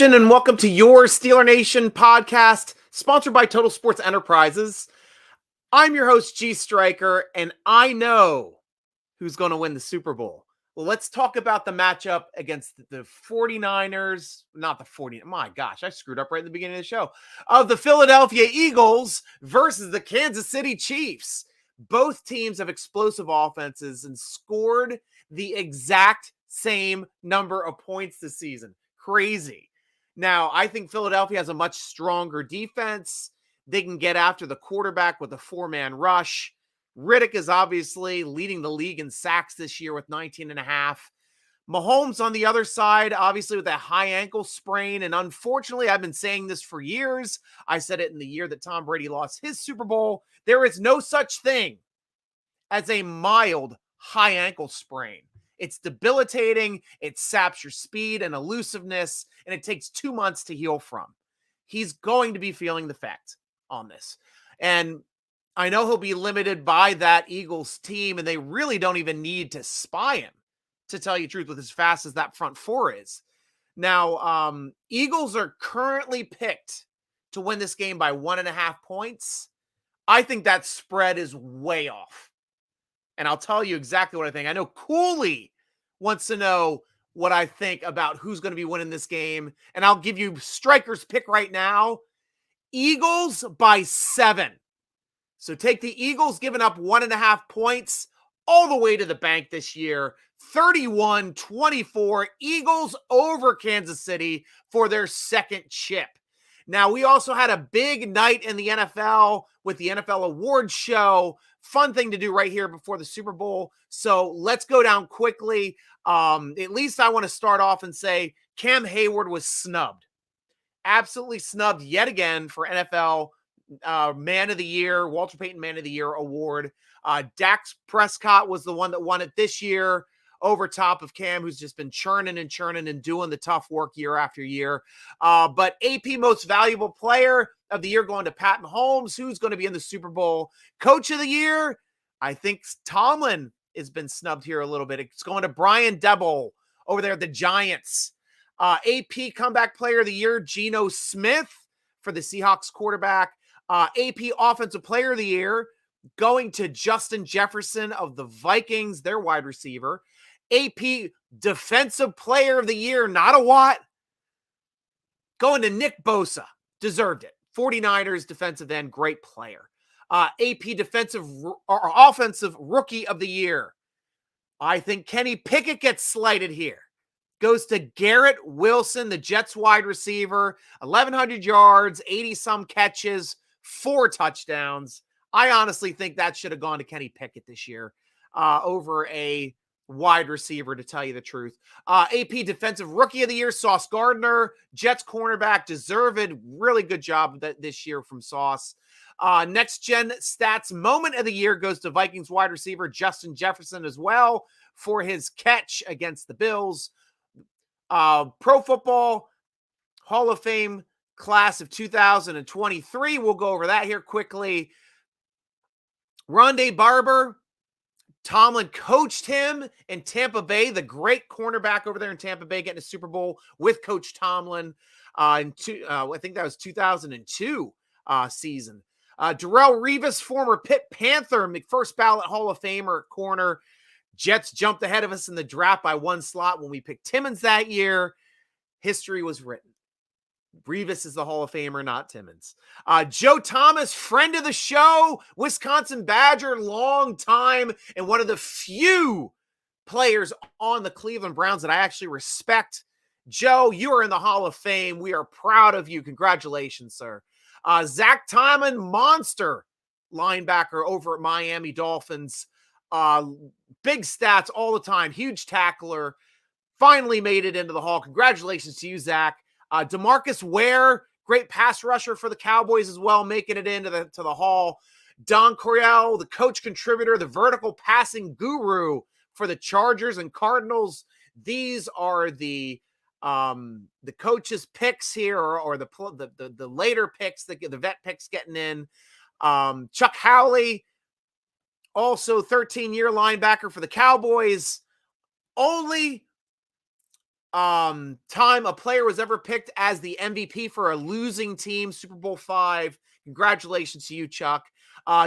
And welcome to your Steeler Nation podcast, sponsored by Total Sports Enterprises. I'm your host, G.Stryker, and I know who's going to win the Super Bowl. Well, let's talk about the matchup against the 49ers, not the 40. My gosh, I screwed up right in the beginning of the show. Of the Philadelphia Eagles versus the Kansas City Chiefs. Both teams have explosive offenses and scored the exact same number of points this season. Crazy. Now, I think Philadelphia has a much stronger defense. They can get after the quarterback with a four-man rush. Riddick is obviously leading the league in sacks this year with 19 and a half. Mahomes on the other side, obviously with that high ankle sprain. And unfortunately, I've been saying this for years. I said it in the year that Tom Brady lost his Super Bowl. There is no such thing as a mild high ankle sprain. It's debilitating. It saps your speed and elusiveness, and it takes 2 months to heal from. He's going to be feeling the effect on this. And I know he'll be limited by that Eagles team, and they really don't even need to spy him, to tell you the truth, with as fast as that front four is. Now, Eagles are currently picked to win this game by 1.5 points. I think that spread is way off. And I'll tell you exactly what I think. I know Cooley wants to know what I think about who's going to be winning this game. And I'll give you Stryker's pick right now. Eagles by 7. So take the Eagles giving up 1.5 points all the way to the bank this year. 31-24, Eagles over Kansas City for their second chip. Now, we also had a big night in the NFL with the NFL Awards show. Fun thing to do right here before the Super Bowl. So let's go down quickly. At least I want to start off and say Cam Hayward was snubbed. Absolutely snubbed yet again for NFL Man of the Year, Walter Payton Man of the Year award. Dak Prescott was the one that won it this year over top of Cam, who's just been churning and doing the tough work year after year. But AP Most Valuable Player of the Year going to Pat Mahomes, who's going to be in the Super Bowl. Coach of the Year, I think Tomlin has been snubbed here a little bit. It's going to Brian Daboll over there at the Giants. AP Comeback Player of the Year, Geno Smith for the Seahawks quarterback. AP Offensive Player of the Year going to Justin Jefferson of the Vikings, their wide receiver. AP Defensive Player of the Year, not a Watt, going to Nick Bosa. Deserved it. 49ers defensive end, great player. AP Defensive or Offensive Rookie of the Year. I think Kenny Pickett gets slighted here. Goes to Garrett Wilson, the Jets wide receiver. 1,100 yards, 80-some catches, 4 touchdowns. I honestly think that should have gone to Kenny Pickett this year over a wide receiver, to tell you the truth. AP Defensive Rookie of the Year, Sauce Gardner. Jets cornerback, deserved. Really good job this year from Sauce. Next Gen Stats Moment of the Year goes to Vikings wide receiver Justin Jefferson as well for his catch against the Bills. Pro Football Hall of Fame class of 2023. We'll go over that here quickly. Rondé Barber, Tomlin coached him in Tampa Bay, the great cornerback over there in Tampa Bay, getting a Super Bowl with Coach Tomlin. I think that was 2002 season. Darrelle Revis, former Pitt Panther, first ballot Hall of Famer at corner. Jets jumped ahead of us in the draft by 1 slot when we picked Timmons that year. History was written. Revis is the Hall of Famer, not Timmons. Joe Thomas, friend of the show, Wisconsin Badger, long time, and one of the few players on the Cleveland Browns that I actually respect. Joe, you are in the Hall of Fame. We are proud of you. Congratulations, sir. Zach Timon, monster linebacker over at Miami Dolphins. Big stats all the time. Huge tackler. Finally made it into the Hall. Congratulations to you, Zach. DeMarcus Ware, great pass rusher for the Cowboys as well, making it into the Hall. Don Coryell, the coach contributor, the vertical passing guru for the Chargers and Cardinals. These are the coaches' picks here, or the later picks, the vet picks getting in. Chuck Howley, also 13-year linebacker for the Cowboys. Only time a player was ever picked as the MVP for a losing team, Super Bowl V. Congratulations to you, Chuck.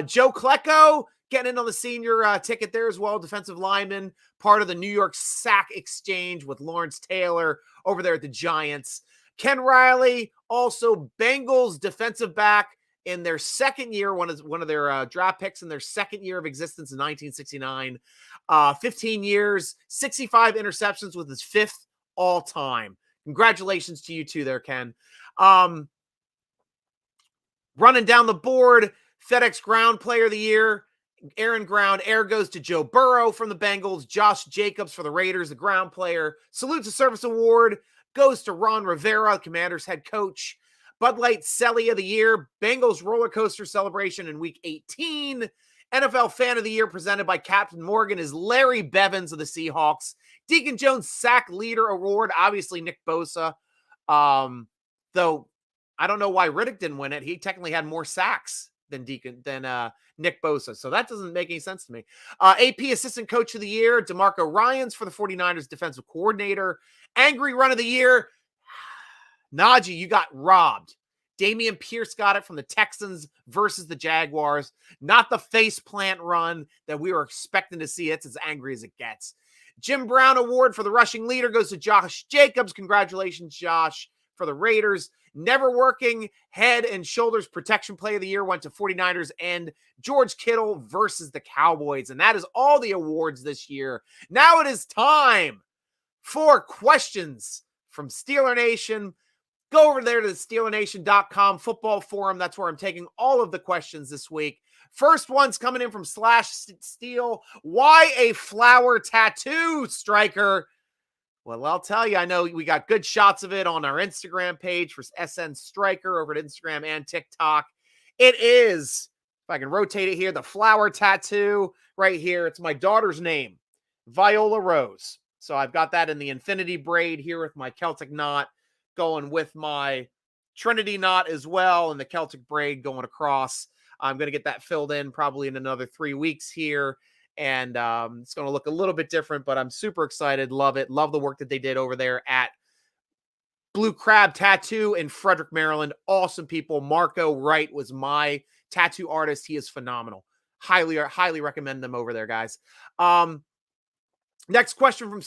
Joe Klecko getting in on the senior ticket there as well, defensive lineman, part of the New York sack exchange with Lawrence Taylor over there at the Giants. Ken Riley, also Bengals defensive back in their second year, one of their draft picks in their second year of existence in 1969. 15 years, 65 interceptions with his fifth all time. Congratulations to you too there, Ken. Running down the board, FedEx Ground Player of the Year, Aaron Ground. Air goes to Joe Burrow from the Bengals. Josh Jacobs for the Raiders, the ground player. Salute to Service Award goes to Ron Rivera, Commanders head coach. Bud Light Celly of the Year, Bengals roller coaster celebration in week 18. NFL Fan of the Year presented by Captain Morgan is Larry Bevins of the Seahawks. Deacon Jones Sack Leader Award, obviously Nick Bosa. Though I don't know why Riddick didn't win it. He technically had more sacks than Nick Bosa. So that doesn't make any sense to me. AP Assistant Coach of the Year, DeMarco Ryans for the 49ers Defensive Coordinator. Angry Run of the Year, Najee, you got robbed. Damian Pierce got it from the Texans versus the Jaguars. Not the faceplant run that we were expecting to see. It's as angry as it gets. Jim Brown Award for the rushing leader goes to Josh Jacobs. Congratulations, Josh, for the Raiders. Never working head and shoulders protection play of the year went to 49ers and George Kittle versus the Cowboys. And that is all the awards this year. Now it is time for questions from Steeler Nation. Go over there to the SteelerNation.com football forum. That's where I'm taking all of the questions this week. First one's coming in from /Steel. Why a flower tattoo, Stryker? Well, I'll tell you, I know we got good shots of it on our Instagram page for SN Stryker over at Instagram and TikTok. It is, if I can rotate it here, the flower tattoo right here. It's my daughter's name, Viola Rose. So I've got that in the infinity braid here with my Celtic knot, going with my Trinity knot as well, and the Celtic braid going across. I'm going to get that filled in probably in another 3 weeks here. And it's going to look a little bit different, but I'm super excited. Love it. Love the work that they did over there at Blue Crab Tattoo in Frederick, Maryland. Awesome people. Marco Wright was my tattoo artist. He is phenomenal. Highly, highly recommend them over there, guys. Next question from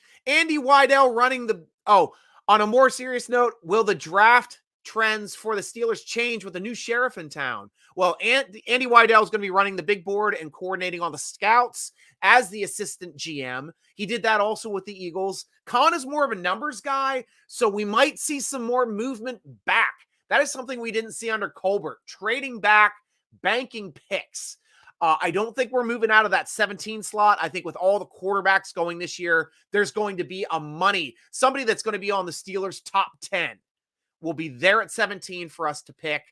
/ Andy Weidel running the... on a more serious note, will the draft trends for the Steelers change with a new sheriff in town? Well, Andy Weidel is going to be running the big board and coordinating on the scouts as the assistant GM. He did that also with the Eagles. Khan is more of a numbers guy, so we might see some more movement back. That is something we didn't see under Colbert. Trading back, banking picks. I don't think we're moving out of that 17 slot. I think with all the quarterbacks going this year, there's going to be somebody that's going to be on the Steelers' top 10 will be there at 17 for us to pick.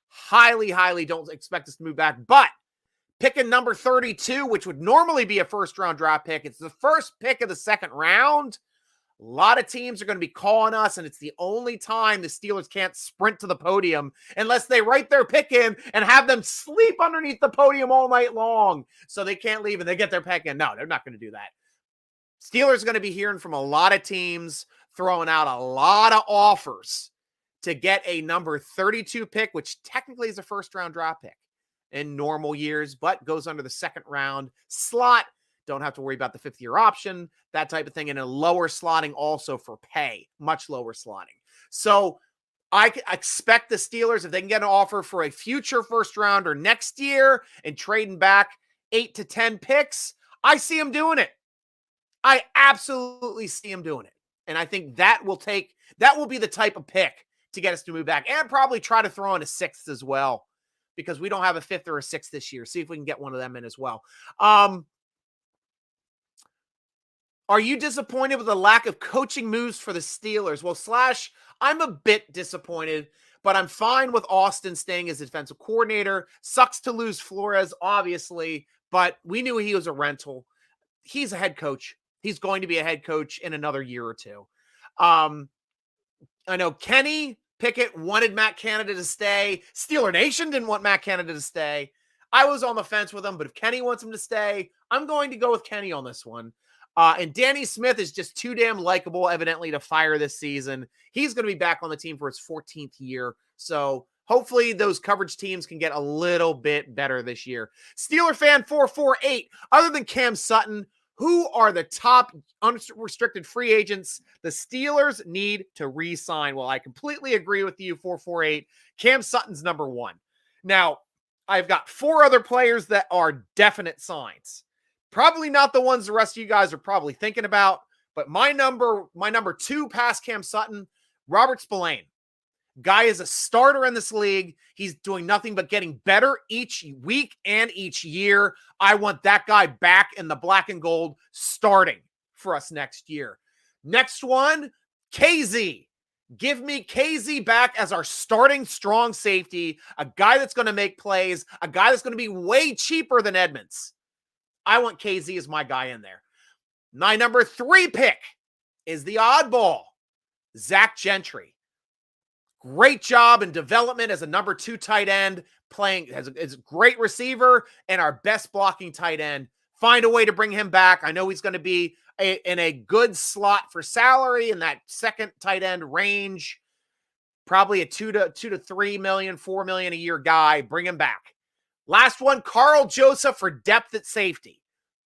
Highly, highly don't expect us to move back, but picking number 32, which would normally be a first-round draft pick. It's the first pick of the second round. A lot of teams are going to be calling us, and it's the only time the Steelers can't sprint to the podium unless they write their pick in and have them sleep underneath the podium all night long so they can't leave and they get their pick in. No, they're not going to do that. Steelers are going to be hearing from a lot of teams, throwing out a lot of offers to get a number 32 pick, which technically is a first-round draft pick in normal years, but goes under the second round slot. Don't have to worry about the fifth-year option, that type of thing, and a lower slotting also for pay, much lower slotting. So I expect the Steelers, if they can get an offer for a future first-rounder next year and trading back 8 to 10 picks, I see them doing it. I absolutely see them doing it. And I think that will be the type of pick to get us to move back, and probably try to throw in a sixth as well, because we don't have a fifth or a sixth this year. See if we can get one of them in as well. Are you disappointed with the lack of coaching moves for the Steelers? Well, / I'm a bit disappointed, but I'm fine with Austin staying as defensive coordinator. Sucks to lose Flores, obviously, but we knew he was a rental. He's a head coach. He's going to be a head coach in another year or two. I know Kenny Pickett wanted Matt Canada to stay. Steeler Nation didn't want Matt Canada to stay. I was on the fence with him, but if Kenny wants him to stay, I'm going to go with Kenny on this one. And Danny Smith is just too damn likable, evidently, to fire this season. He's going to be back on the team for his 14th year. So hopefully those coverage teams can get a little bit better this year. Steeler fan 448, other than Cam Sutton, who are the top unrestricted free agents the Steelers need to re-sign? Well, I completely agree with you, 448. Cam Sutton's number one. Now, I've got 4 other players that are definite signs. Probably not the ones the rest of you guys are probably thinking about, but my number 2 past Cam Sutton, Robert Spillane. Guy is a starter in this league. He's doing nothing but getting better each week and each year. I want that guy back in the black and gold starting for us next year. Next one, KZ. Give me KZ back as our starting strong safety, a guy that's going to make plays, a guy that's going to be way cheaper than Edmonds. I want KZ as my guy in there. My number 3 pick is the oddball, Zach Gentry. Great job in development as a number 2 tight end, playing as a great receiver and our best blocking tight end. Find a way to bring him back. I know he's going to be in a good slot for salary in that second tight end range. Probably a 2 to 3 million, 4 million a year guy. Bring him back. Last one, Carl Joseph for depth at safety.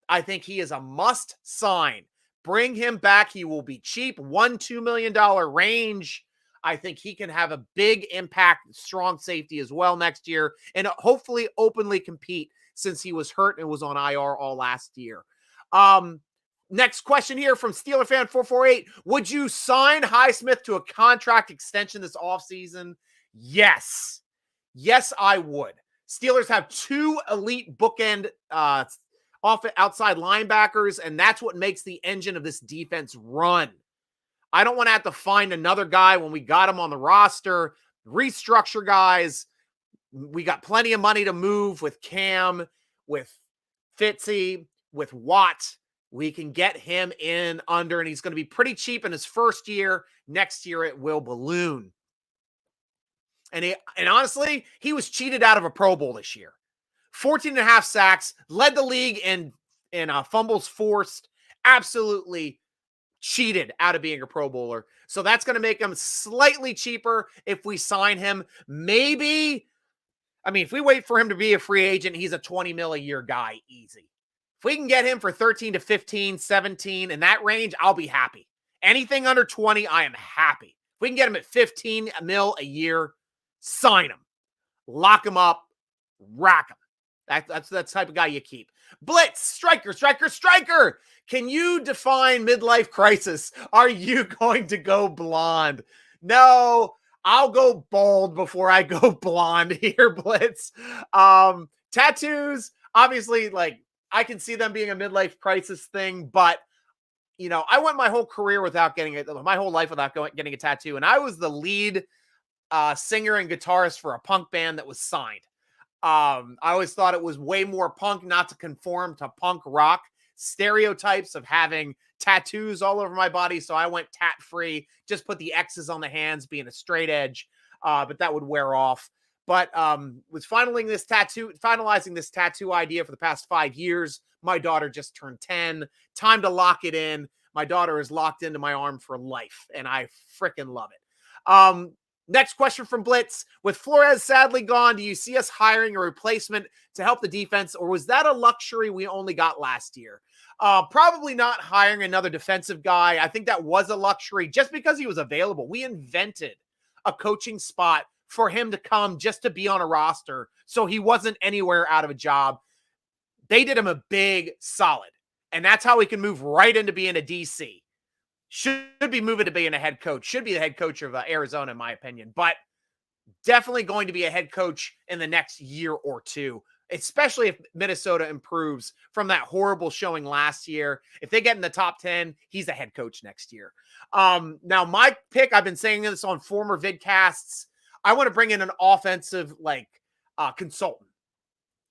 I think he is a must sign. Bring him back. He will be cheap, $1-2 million range. I think he can have a big impact, strong safety as well next year, and hopefully openly compete since he was hurt and was on IR all last year. Next question here from Steeler fan 448. Would you sign Highsmith to a contract extension this offseason? Yes. Yes, I would. Steelers have 2 elite bookend outside linebackers, and that's what makes the engine of this defense run. I don't want to have to find another guy when we got him on the roster, restructure guys. We got plenty of money to move with Cam, with Fitzy, with Watt. We can get him in under, and he's going to be pretty cheap in his first year. Next year, it will balloon. And honestly, he was cheated out of a Pro Bowl this year. 14.5 sacks, led the league in fumbles forced, absolutely cheated out of being a Pro Bowler. So that's going to make him slightly cheaper if we sign him. Maybe, if we wait for him to be a free agent, he's a 20 mil a year guy, easy. If we can get him for 13 to 15, 17, in that range, I'll be happy. Anything under 20, I am happy. If we can get him at 15 mil a year, sign him. Lock him up. Rack him. That's the type of guy you keep. Blitz, Striker. Can you define midlife crisis? Are you going to go blonde? No, I'll go bald before I go blonde here, Blitz. Tattoos, obviously, I can see them being a midlife crisis thing, but I went my whole career without getting it, my whole life without getting a tattoo, and I was the lead singer and guitarist for a punk band that was signed. I always thought it was way more punk not to conform to punk rock stereotypes of having tattoos all over my body. So I went tat free, just put the X's on the hands, being a straight edge. But that would wear off. But was finalizing this tattoo idea for the past 5 years. My daughter just turned 10. Time to lock it in. My daughter is locked into my arm for life, and I freaking love it. Next question from Blitz. With Flores sadly gone, do you see us hiring a replacement to help the defense, or was that a luxury we only got last year? Probably not hiring another defensive guy. I think that was a luxury just because he was available. We invented a coaching spot for him to come just to be on a roster, so he wasn't anywhere out of a job. They did him a big solid, and that's how he can move right into being a DC. Should be moving to being a head coach. Should be the head coach of Arizona, in my opinion. But definitely going to be a head coach in the next year or two, especially if Minnesota improves from that horrible showing last year. If they get in the top 10, he's a head coach next year. Now, my pick, I've been saying this on former vidcasts, I want to bring in an offensive consultant.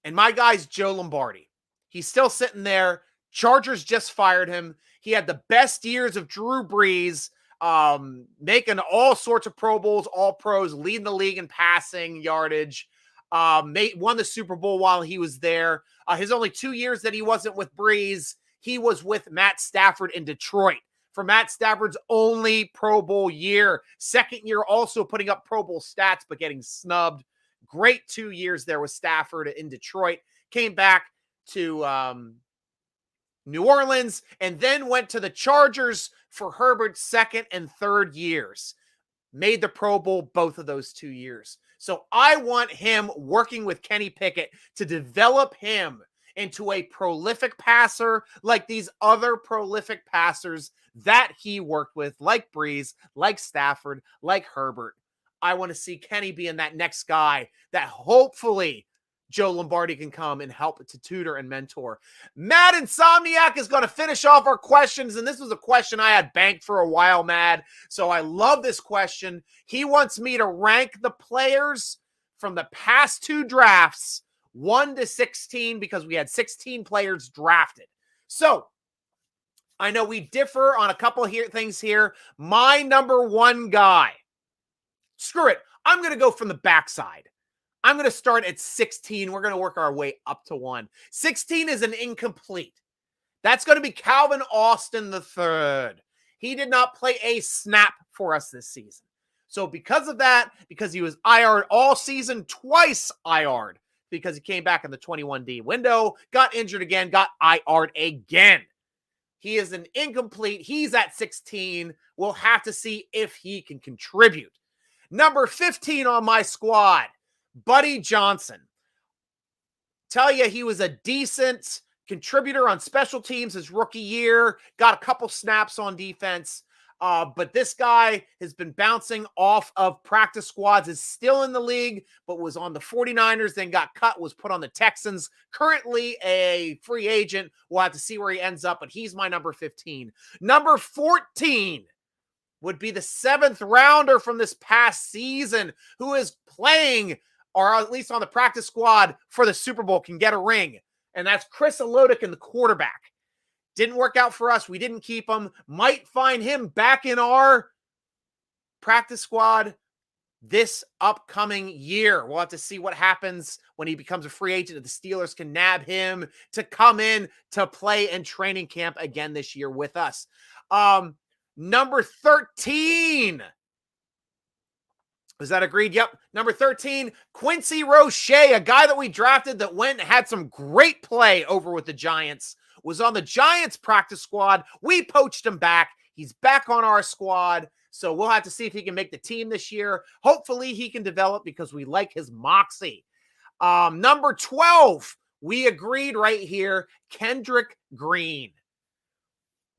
And my guy's Joe Lombardi. He's still sitting there. Chargers just fired him. He had the best years of Drew Brees, making all sorts of Pro Bowls, all pros, leading the league in passing yardage. Won the Super Bowl while he was there. His only 2 years that he wasn't with Brees, he was with Matt Stafford in Detroit for Matt Stafford's only Pro Bowl year. Second year also putting up Pro Bowl stats, but getting snubbed. Great 2 years there with Stafford in Detroit. Came back to New Orleans and then went to the Chargers for Herbert's second and third years. Made the Pro Bowl both of those 2 years. So I want him working with Kenny Pickett to develop him into a prolific passer like these other prolific passers that he worked with, like Breeze, like Stafford, like Herbert. I want to see Kenny being that next guy that hopefully Joe Lombardi can come and help to tutor and mentor. Mad Insomniac is going to finish off our questions, and this was a question I had banked for a while, Mad, so I love this question. He wants me to rank the players from the past 2 drafts, 1 to 16, because we had 16 players drafted. So, I know we differ on a couple of things here. My number 1 guy, screw it, I'm going to go from the backside. I'm going to start at 16. We're going to work our way up to 1. 16 is an incomplete. That's going to be Calvin Austin III. He did not play a snap for us this season. So because of that, because he was IR'd all season, twice IR'd, because he came back in the 21D window, got injured again, got IR'd again. He is an incomplete. He's at 16. We'll have to see if he can contribute. Number 15 on my squad, Buddy Johnson. Tell you, he was a decent contributor on special teams his rookie year, got a couple snaps on defense, but this guy has been bouncing off of practice squads, is still in the league, but was on the 49ers, then got cut, was put on the Texans, currently a free agent. We'll have to see where he ends up, but he's my number 15. Number 14 would be the 7th rounder from this past season who is playing, or at least on the practice squad for the Super Bowl, can get a ring. And that's Chris Alodic in the quarterback. Didn't work out for us. We didn't keep him. Might find him back in our practice squad this upcoming year. We'll have to see what happens when he becomes a free agent. If the Steelers can nab him to come in to play in training camp again this year with us. Number 13. Is that agreed? Yep. Number 13, Quincy Roche, a guy that we drafted that went and had some great play over with the Giants, was on the Giants practice squad. We poached him back. He's back on our squad. So we'll have to see if he can make the team this year. Hopefully he can develop because we like his moxie. Number 12, we agreed right here, Kendrick Green.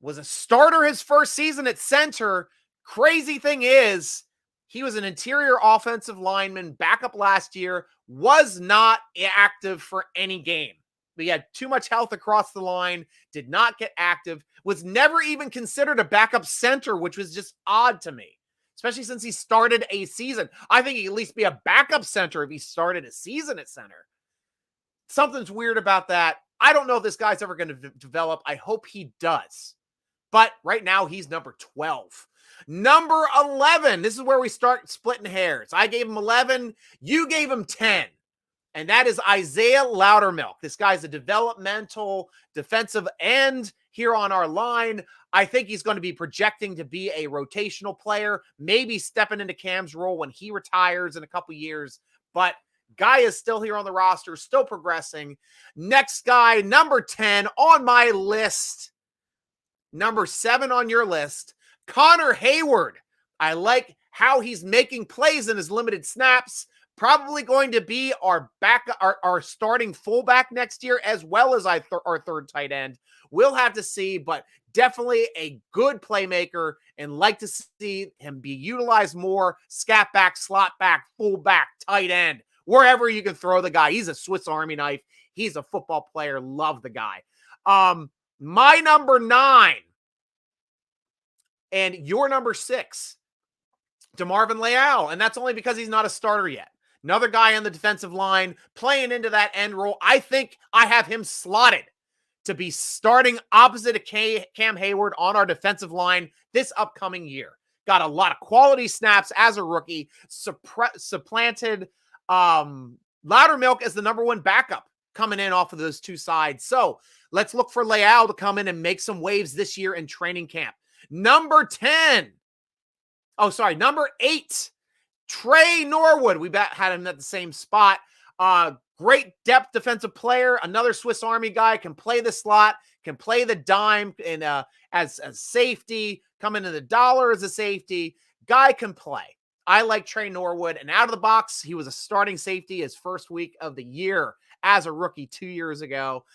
Was a starter his first season at center. Crazy thing is, he was an interior offensive lineman, backup last year, was not active for any game. But he had too much health across the line, did not get active, was never even considered a backup center, which was just odd to me, especially since he started a season. I think he'd at least be a backup center if he started a season at center. Something's weird about that. I don't know if this guy's ever going to develop. I hope he does. But right now, he's number 12. Number 11. This is where we start splitting hairs. I gave him 11. You gave him 10. And that is Isaiah Loudermilk. This guy's a developmental defensive end here on our line. I think he's going to be projecting to be a rotational player, maybe stepping into Cam's role when he retires in a couple years. But guy is still here on the roster, still progressing. Next guy, number 10 on my list. Number 7 on your list, Connor Hayward. I like how he's making plays in his limited snaps. Probably going to be our starting fullback next year, as well as our third tight end. We'll have to see, but definitely a good playmaker and like to see him be utilized more. Scat back, slot back, fullback, tight end, wherever you can throw the guy. He's a Swiss Army knife. He's a football player. Love the guy. My number 9 and your number 6, DeMarvin Leal. And that's only because he's not a starter yet. Another guy on the defensive line playing into that end role. I think I have him slotted to be starting opposite of Cam Hayward on our defensive line this upcoming year. Got a lot of quality snaps as a rookie. Supplanted Loudermilk as the number 1 backup coming in off of those two sides. So let's look for Leal to come in and make some waves this year in training camp. Number 8, Trey Norwood. We had him at the same spot. Great depth defensive player. Another Swiss Army guy, can play the slot, can play the dime and as safety, come into the dollar as a safety. Guy can play. I like Trey Norwood. And out of the box, he was a starting safety his first week of the year as a rookie 2 years ago.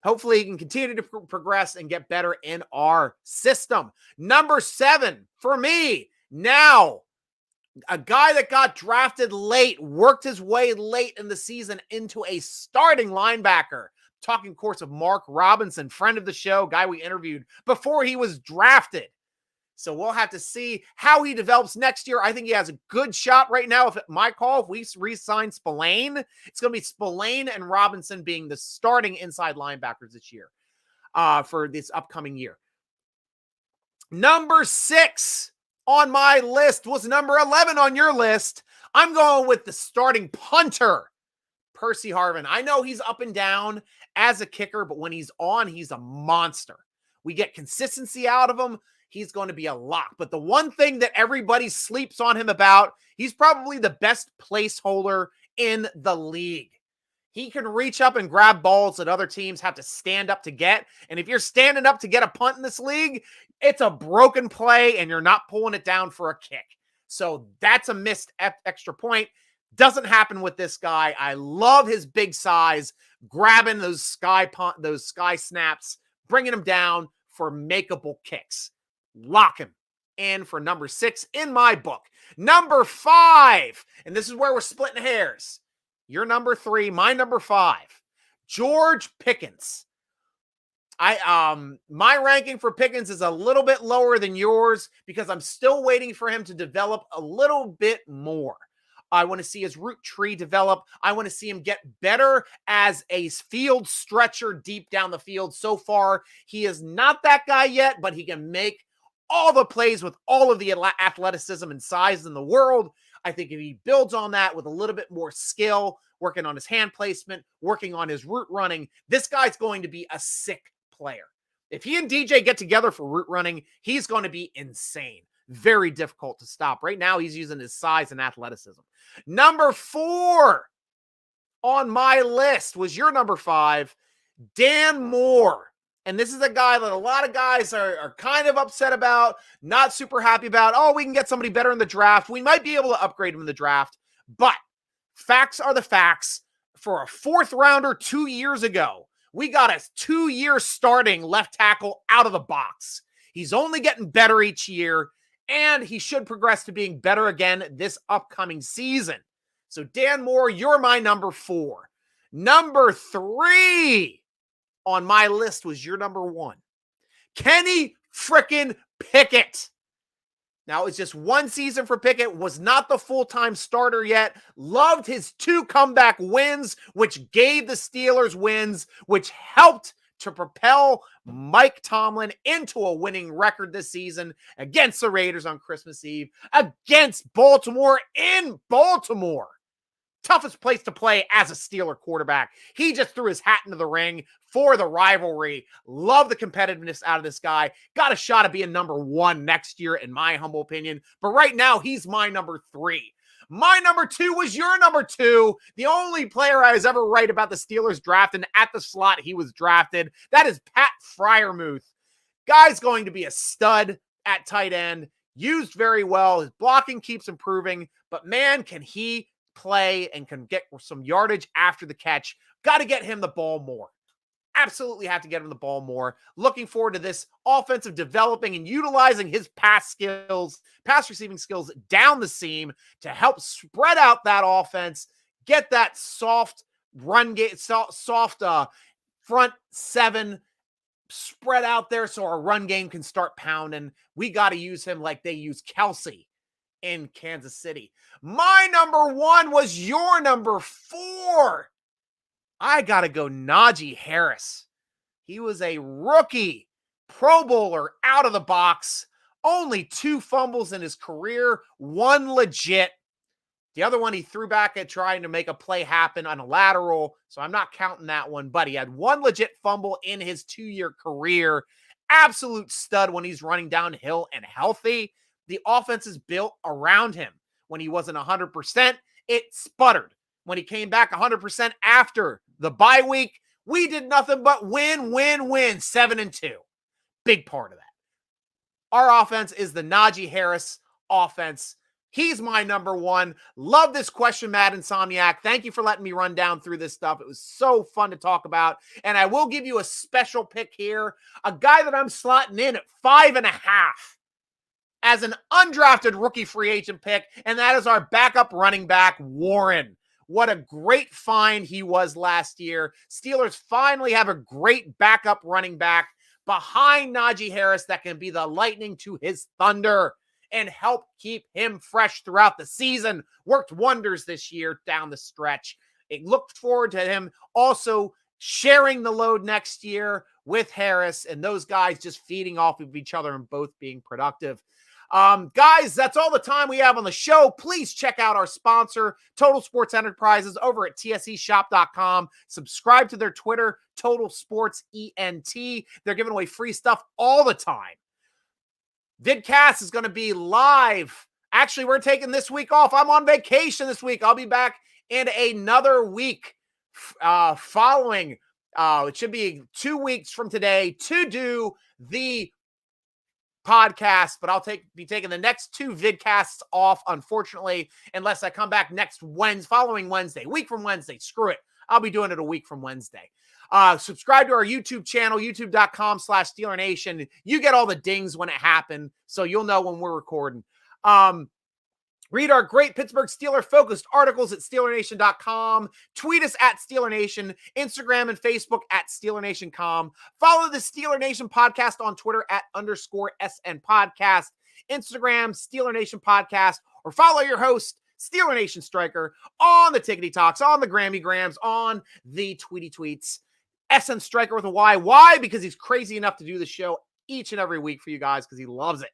Hopefully he can continue to progress and get better in our system. Number 7 for me, now a guy that got drafted late, worked his way late in the season into a starting linebacker. Talking, of course, of Mark Robinson, friend of the show, guy we interviewed before he was drafted. So we'll have to see how he develops next year. I think he has a good shot right now. If we re-sign Spillane, it's going to be Spillane and Robinson being the starting inside linebackers this year for this upcoming year. Number 6 on my list was number 11 on your list. I'm going with the starting punter, Percy Harvin. I know he's up and down as a kicker, but when he's on, he's a monster. We get consistency out of him. He's going to be a lock. But the one thing that everybody sleeps on him about, he's probably the best placeholder in the league. He can reach up and grab balls that other teams have to stand up to get. And if you're standing up to get a punt in this league, it's a broken play and you're not pulling it down for a kick. So that's a missed extra point. Doesn't happen with this guy. I love his big size, grabbing those sky snaps, bringing them down for makeable kicks. Lock him in for number 6 in my book. Number 5, and this is where we're splitting hairs. Your number 3, my number 5, George Pickens. My ranking for Pickens is a little bit lower than yours because I'm still waiting for him to develop a little bit more. I want to see his route tree develop. I want to see him get better as a field stretcher deep down the field. So far, he is not that guy yet, but he can make all the plays with all of the athleticism and size in the world. I think if he builds on that with a little bit more skill, working on his hand placement, working on his route running, this guy's going to be a sick player. If he and DJ get together for route running, he's going to be insane. Very difficult to stop. Right now, he's using his size and athleticism. Number 4 on my list was your number 5, Dan Moore. And this is a guy that a lot of guys are kind of upset about, not super happy about. Oh, we can get somebody better in the draft. We might be able to upgrade him in the draft. But facts are the facts. For a 4th rounder 2 years ago, we got a 2-year starting left tackle out of the box. He's only getting better each year, and he should progress to being better again this upcoming season. So Dan Moore, you're my number 4. Number 3 on my list was your number 1, Kenny frickin' Pickett. Now, it's just one season for Pickett, was not the full-time starter yet. Loved his 2 comeback wins, which gave the Steelers wins, which helped to propel Mike Tomlin into a winning record this season against the Raiders on Christmas Eve, against Baltimore in Baltimore. Toughest place to play as a Steeler quarterback. He just threw his hat into the ring for the rivalry. Love the competitiveness out of this guy. Got a shot at being number 1 next year, in my humble opinion. But right now, he's my number 3. My number 2 was your number 2. The only player I was ever right about the Steelers drafting at the slot he was drafted. That is Pat Freiermuth. Guy's going to be a stud at tight end. Used very well. His blocking keeps improving. But man, can he play and can get some yardage after the catch. Got to get him the ball more. Absolutely have to get him the ball more. Looking forward to this offensive developing and utilizing his pass receiving skills down the seam to help spread out that offense, get that soft run game, soft front 7 spread out there so our run game can start pounding. We got to use him like they use Kelsey in Kansas City. My number 1 was your number 4. I got to go Najee Harris. He was a rookie Pro Bowler out of the box. Only 2 fumbles in his career, 1 legit. The other one he threw back at trying to make a play happen on a lateral, so I'm not counting that one, but he had one legit fumble in his 2-year career. Absolute stud when he's running downhill and healthy. The offense is built around him. When he wasn't 100%, it sputtered. When he came back 100% after the bye week, we did nothing but win, 7-2. Big part of that. Our offense is the Najee Harris offense. He's my number one. Love this question, Mad Insomniac. Thank you for letting me run down through this stuff. It was so fun to talk about. And I will give you a special pick here. A guy that I'm slotting in at 5.5 as an undrafted rookie free agent pick. And that is our backup running back, Warren. What a great find he was last year. Steelers finally have a great backup running back behind Najee Harris that can be the lightning to his thunder and help keep him fresh throughout the season. Worked wonders this year down the stretch. It looked forward to him also sharing the load next year with Harris and those guys just feeding off of each other and both being productive. Guys, that's all the time we have on the show. Please check out our sponsor, Total Sports Enterprises, over at tseshop.com. Subscribe to their Twitter, Total Sports ENT. They're giving away free stuff all the time. Vidcast is going to be live. Actually, we're taking this week off. I'm on vacation this week. I'll be back in another week following. It should be 2 weeks from today to do the podcast, but I'll be taking the next 2 vidcasts off, unfortunately, unless I come back next following Wednesday, week from Wednesday. Screw it. I'll be doing it a week from Wednesday. Subscribe to our YouTube channel, youtube.com/SteelerNation. You get all the dings when it happens, so you'll know when we're recording. Read our great Pittsburgh Steeler-focused articles at SteelerNation.com. Tweet us at SteelerNation. Instagram and Facebook at SteelerNation.com. Follow the Steeler Nation podcast on Twitter at _SN Podcast. Instagram, Steeler Nation Podcast. Or follow your host, Steeler Nation Striker, on the Tickety Talks, on the Grammy Grams, on the Tweety Tweets. SN Striker with a Y. Why? Because he's crazy enough to do the show each and every week for you guys because he loves it.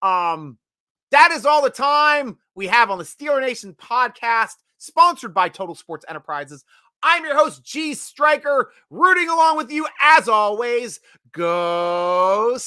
That is all the time we have on the Steeler Nation podcast, sponsored by Total Sports Enterprises. I'm your host, G.Stryker, rooting along with you as always. Go